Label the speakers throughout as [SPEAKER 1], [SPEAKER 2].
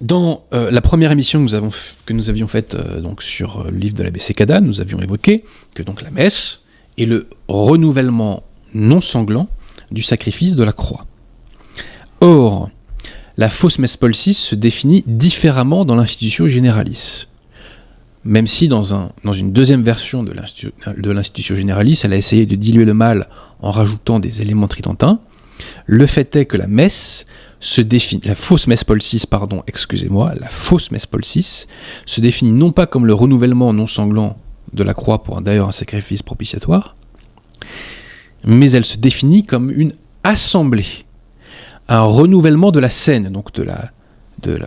[SPEAKER 1] Dans la première émission que nous avions faite donc sur le livre de l'abbé Sekada, nous avions évoqué que donc la messe est le renouvellement non sanglant du sacrifice de la croix. Or, la fausse messe Paul VI se définit différemment dans l'Institutio Generalis. Même si dans une deuxième version de l'Institutio Generalis, elle a essayé de diluer le mal en rajoutant des éléments tridentins, le fait est que la fausse messe Paul VI, la fausse messe Paul VI se définit non pas comme le renouvellement non sanglant de la croix pour d'ailleurs un sacrifice propitiatoire, mais elle se définit comme une assemblée, un renouvellement de la scène, donc de la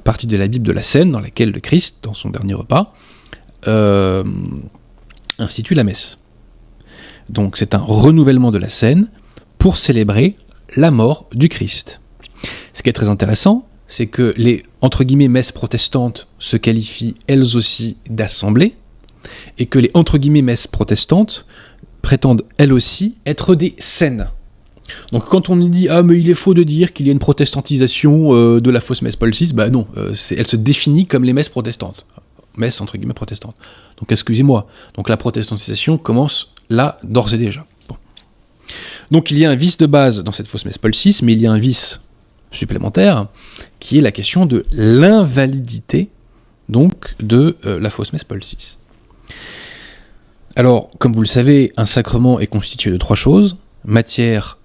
[SPEAKER 1] partie de la Bible de la scène dans laquelle le Christ, dans son dernier repas, institue la messe. Donc c'est un renouvellement de la scène pour célébrer la mort du Christ. Ce qui est très intéressant, c'est que les entre guillemets messes protestantes se qualifient elles aussi d'assemblée, et que les entre guillemets messes protestantes prétendent elles aussi être des scènes. Donc quand on dit « Ah mais il est faux de dire qu'il y a une protestantisation de la fausse messe Paul VI », bah non, elle se définit comme les messes protestantes. Messes entre guillemets protestantes. Donc excusez-moi, donc la protestantisation commence là d'ores et déjà. Bon. Donc il y a un vice de base dans cette fausse messe Paul VI, mais il y a un vice supplémentaire qui est la question de l'invalidité donc de la fausse messe Paul VI. Alors, comme vous le savez, un sacrement est constitué de trois choses: matière,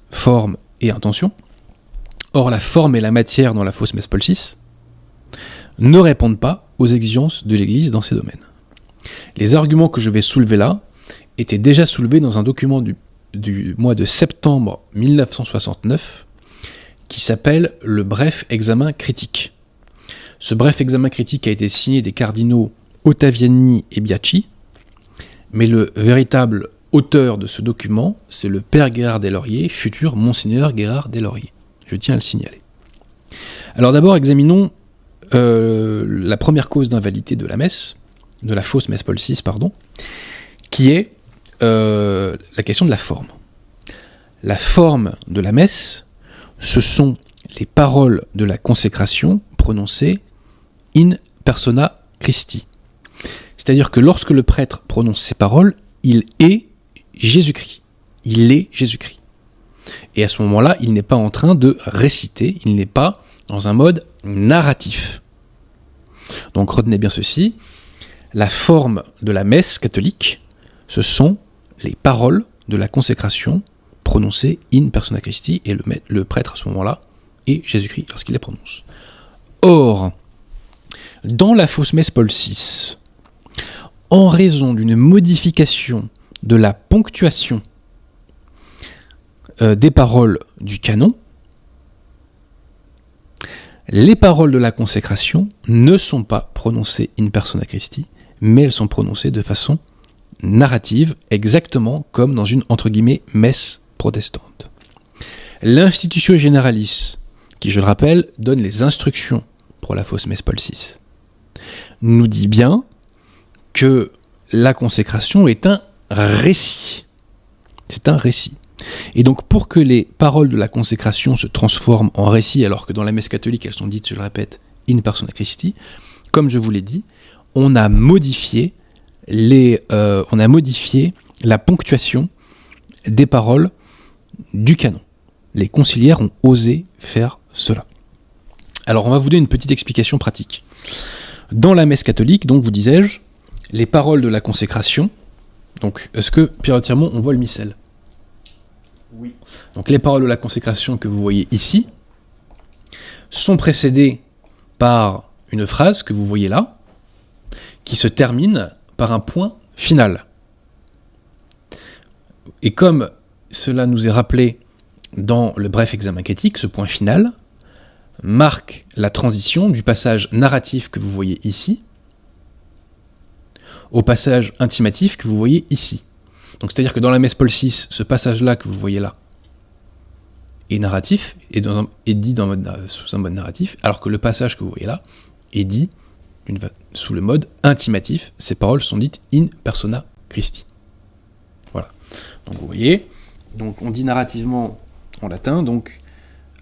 [SPEAKER 1] forme et intention. Or, la forme et la matière dans la fausse messe Paul VI ne répondent pas aux exigences de l'Église dans ces domaines. Les arguments que je vais soulever là étaient déjà soulevés dans un document du mois de septembre 1969 qui s'appelle le Bref Examen Critique. Ce bref examen critique a été signé des cardinaux Ottaviani et Biacci, mais le véritable auteur de ce document, c'est le père Guérard des Lauriers, futur Monseigneur Guérard des Lauriers. Je tiens à le signaler. Alors d'abord, examinons la première cause d'invalidité de la messe, de la fausse messe Paul VI, qui est la question de la forme. La forme de la messe, ce sont les paroles de la consécration prononcées in persona Christi. C'est-à-dire que lorsque le prêtre prononce ces paroles, il est Jésus-Christ. Il est Jésus-Christ. Et à ce moment-là, il n'est pas en train de réciter, il n'est pas dans un mode narratif. Donc retenez bien ceci, la forme de la messe catholique, ce sont les paroles de la consécration prononcées in persona Christi, et le prêtre à ce moment-là est Jésus-Christ lorsqu'il les prononce. Or, dans la fausse messe Paul VI, en raison d'une modification de la ponctuation des paroles du canon, les paroles de la consécration ne sont pas prononcées in persona Christi, mais elles sont prononcées de façon narrative, exactement comme dans une, entre guillemets, messe protestante. L'Institutio Generalis, qui, je le rappelle, donne les instructions pour la fausse messe Paul VI, nous dit bien que la consécration est un récit. C'est un récit. Et donc, pour que les paroles de la consécration se transforment en récit, alors que dans la messe catholique, elles sont dites, je le répète, in persona Christi, comme je vous l'ai dit, on a modifié la ponctuation des paroles du canon. Les conciliaires ont osé faire cela. Alors, on va vous donner une petite explication pratique. Dans la messe catholique, donc, vous disais-je, les paroles de la consécration, donc, est-ce que, Pierre Tirmont, on voit le missel ? Oui. Donc, les paroles de la consécration que vous voyez ici sont précédées par une phrase que vous voyez là, qui se termine par un point final. Et comme cela nous est rappelé dans le bref examen critique, ce point final marque la transition du passage narratif que vous voyez ici au passage intimatif que vous voyez ici. Donc c'est-à-dire que dans la messe Paul VI, ce passage-là que vous voyez là est narratif, est dit sous un mode narratif, alors que le passage que vous voyez là est dit sous le mode intimatif. Ces paroles sont dites in persona Christi. Voilà. Donc vous voyez, donc on dit narrativement en latin, donc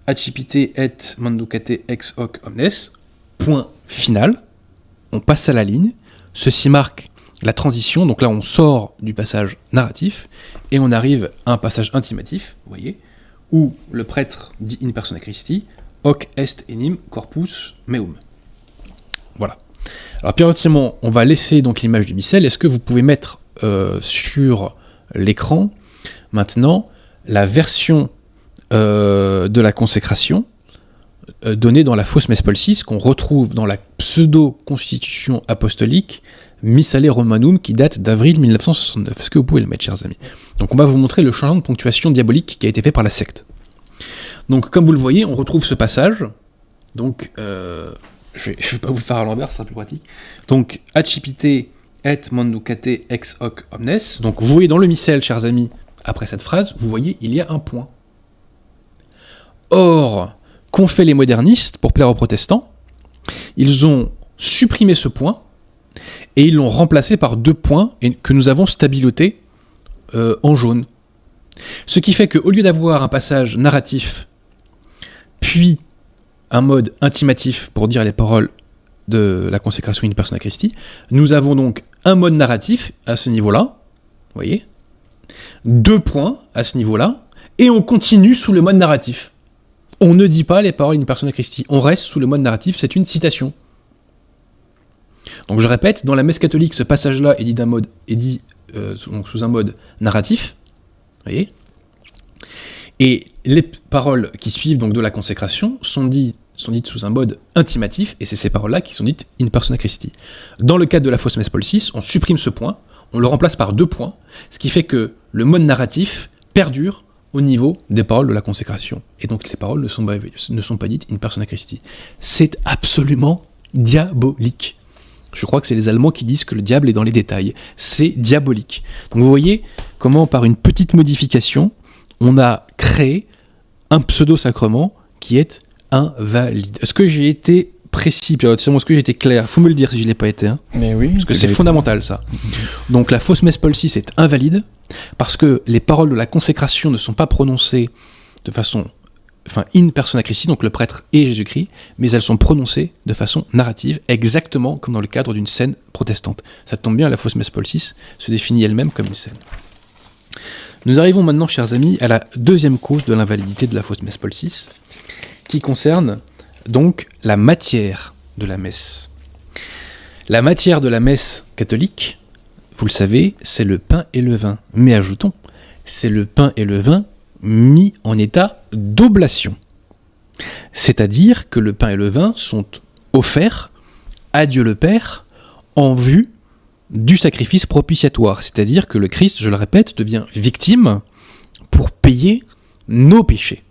[SPEAKER 1] accipite et manducate ex hoc omnes, point final, on passe à la ligne, ceci marque la transition, donc là on sort du passage narratif, et on arrive à un passage intimatif, vous voyez, où le prêtre dit in persona Christi, hoc est enim corpus meum. Voilà. Alors périodiquement, on va laisser donc l'image du missel. Est-ce que vous pouvez mettre sur l'écran maintenant la version de la consécration donnée dans la fausse messe Paul VI qu'on retrouve dans la pseudo-constitution apostolique Missale Romanum qui date d'avril 1969. Est-ce que vous pouvez le mettre, chers amis? Donc on va vous montrer le changement de ponctuation diabolique qui a été fait par la secte. Donc comme vous le voyez, on retrouve ce passage. Donc je vais pas vous le faire à l'envers, ce sera plus pratique. Donc accipite et manducate ex hoc omnes. Donc vous voyez dans le missel, chers amis, après cette phrase, vous voyez, il y a un point. Or, qu'ont fait les modernistes pour plaire aux protestants? Ils ont supprimé ce point et ils l'ont remplacé par 2 points que nous avons stabilotés en jaune. Ce qui fait qu'au lieu d'avoir un passage narratif, puis un mode intimatif pour dire les paroles de la consécration in persona Christi, nous avons donc un mode narratif à ce niveau-là, vous voyez, 2 points à ce niveau-là, et on continue sous le mode narratif. On ne dit pas les paroles in persona Christi, on reste sous le mode narratif, c'est une citation. Donc je répète, dans la messe catholique, ce passage-là est dit, sous un mode narratif, vous voyez, et les paroles qui suivent donc de la consécration sont dites sous un mode intimatif, et c'est ces paroles-là qui sont dites in persona Christi. Dans le cadre de la fausse messe Paul VI, on supprime ce point, on le remplace par 2 points, ce qui fait que le mode narratif perdure au niveau des paroles de la consécration. Et donc ces paroles ne sont pas dites in persona Christi. C'est absolument diabolique. Je crois que c'est les Allemands qui disent que le diable est dans les détails. C'est diabolique. Donc vous voyez comment, par une petite modification, on a créé un pseudo-sacrement qui est invalide. Est-ce que j'ai été précis, est-ce que j'ai été clair? Faut me le dire si je ne l'ai pas été. Hein.
[SPEAKER 2] Mais oui.
[SPEAKER 1] Parce que c'est fondamental, ça. Donc la fausse messe Paul VI est invalide, parce que les paroles de la consécration ne sont pas prononcées de façon... in persona Christi, donc le prêtre et Jésus-Christ, mais elles sont prononcées de façon narrative, exactement comme dans le cadre d'une scène protestante. Ça tombe bien, la fausse messe Paul VI se définit elle-même comme une scène. Nous arrivons maintenant, chers amis, à la deuxième cause de l'invalidité de la fausse messe Paul VI, qui concerne donc la matière de la messe. La matière de la messe catholique, vous le savez, c'est le pain et le vin. Mais ajoutons, c'est le pain et le vin mis en état d'oblation. C'est-à-dire que le pain et le vin sont offerts à Dieu le Père en vue du sacrifice propitiatoire. C'est-à-dire que le Christ, je le répète, devient victime pour payer nos péchés.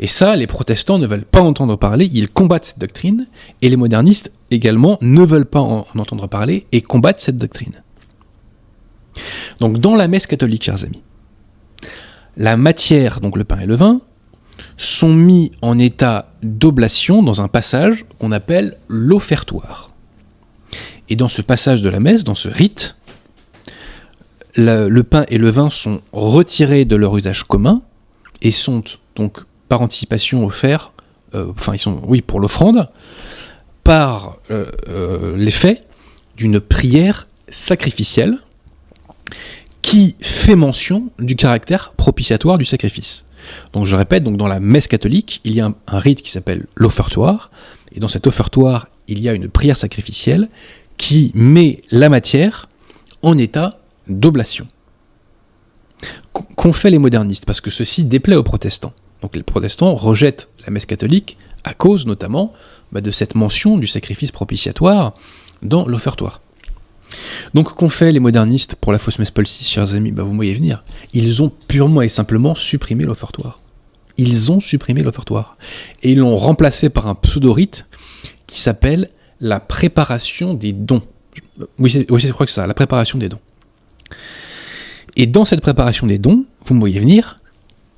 [SPEAKER 1] Et ça, les protestants ne veulent pas entendre parler, ils combattent cette doctrine, et les modernistes également ne veulent pas en entendre parler et combattent cette doctrine. Donc dans la messe catholique, chers amis, la matière, donc le pain et le vin, sont mis en état d'oblation dans un passage qu'on appelle l'offertoire. Et dans ce passage de la messe, dans ce rite, le pain et le vin sont retirés de leur usage commun et sont donc par anticipation offerts, pour l'offrande, par l'effet d'une prière sacrificielle qui fait mention du caractère propitiatoire du sacrifice. Donc je répète, donc dans la messe catholique, il y a un rite qui s'appelle l'offertoire, et dans cet offertoire, il y a une prière sacrificielle qui met la matière en état d'oblation. Qu'ont fait les modernistes? Parce que ceci déplaît aux protestants. Donc les protestants rejettent la messe catholique à cause notamment de cette mention du sacrifice propitiatoire dans l'offertoire. Donc qu'ont fait les modernistes pour la fausse messe Paul VI, chers amis? Vous me voyez venir. Ils ont purement et simplement supprimé l'offertoire. Ils ont supprimé l'offertoire. Et ils l'ont remplacé par un pseudo-rite qui s'appelle la préparation des dons. Oui, je crois que c'est ça, la préparation des dons. Et dans cette préparation des dons, vous me voyez venir,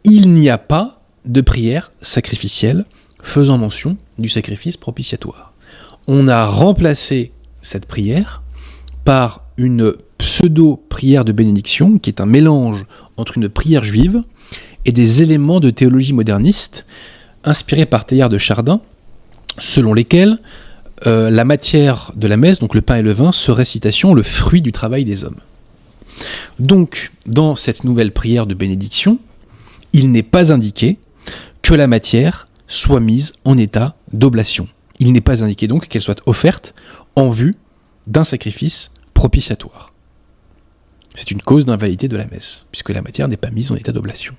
[SPEAKER 1] il n'y a pas de prière sacrificielle faisant mention du sacrifice propitiatoire. On a remplacé cette prière par une pseudo-prière de bénédiction, qui est un mélange entre une prière juive et des éléments de théologie moderniste inspirés par Teilhard de Chardin, selon lesquels la matière de la messe, donc le pain et le vin, serait, citation, le fruit du travail des hommes. Donc, dans cette nouvelle prière de bénédiction, il n'est pas indiqué que la matière soit mise en état d'oblation. Il n'est pas indiqué donc qu'elle soit offerte en vue d'un sacrifice propitiatoire. C'est une cause d'invalidité de la messe, puisque la matière n'est pas mise en état d'oblation.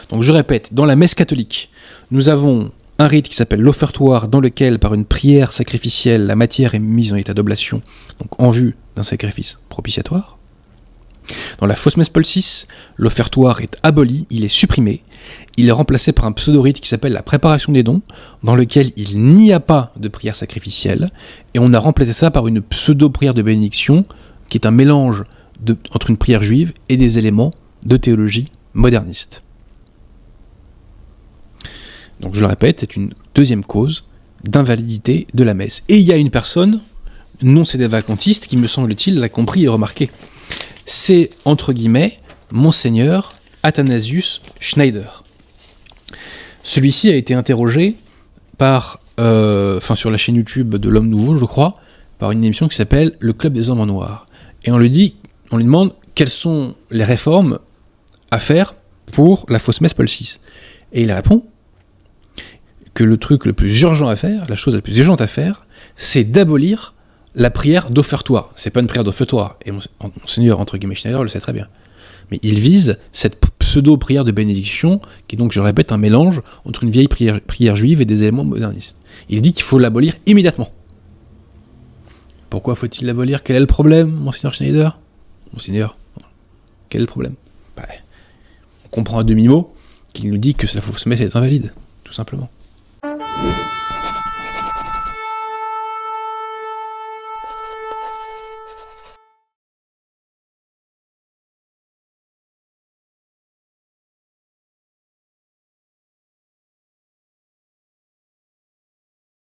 [SPEAKER 1] Donc je répète, dans la messe catholique, nous avons un rite qui s'appelle l'offertoire, dans lequel, par une prière sacrificielle, la matière est mise en état d'oblation, donc en vue d'un sacrifice propitiatoire. Dans la fausse messe Paul VI, l'offertoire est aboli, il est supprimé, il est remplacé par un pseudo-rite qui s'appelle la préparation des dons, dans lequel il n'y a pas de prière sacrificielle, et on a remplacé ça par une pseudo-prière de bénédiction, qui est un mélange entre une prière juive et des éléments de théologie moderniste. Donc je le répète, c'est une deuxième cause d'invalidité de la messe. Et il y a une personne, non sédévacantiste, qui me semble-t-il l'a compris et remarqué. C'est, entre guillemets, Monseigneur Athanasius Schneider. Celui-ci a été interrogé sur la chaîne YouTube de l'Homme Nouveau, je crois, par une émission qui s'appelle Le Club des Hommes en Noir. Et on lui demande quelles sont les réformes à faire pour la fausse messe Paul VI. Et il répond que le truc le plus urgent à faire, la chose la plus urgente à faire, c'est d'abolir la prière d'offertoire. C'est pas une prière d'offertoire, et Monseigneur, entre guillemets, Schneider le sait très bien. Mais il vise cette pseudo-prière de bénédiction, qui est donc, je répète, un mélange entre une vieille prière juive et des éléments modernistes. Il dit qu'il faut l'abolir immédiatement. Pourquoi faut-il l'abolir? Quel est le problème, Monseigneur Schneider? Monseigneur, quel est le problème? On comprend à demi-mot qu'il nous dit que la fausse messe est invalide, tout simplement.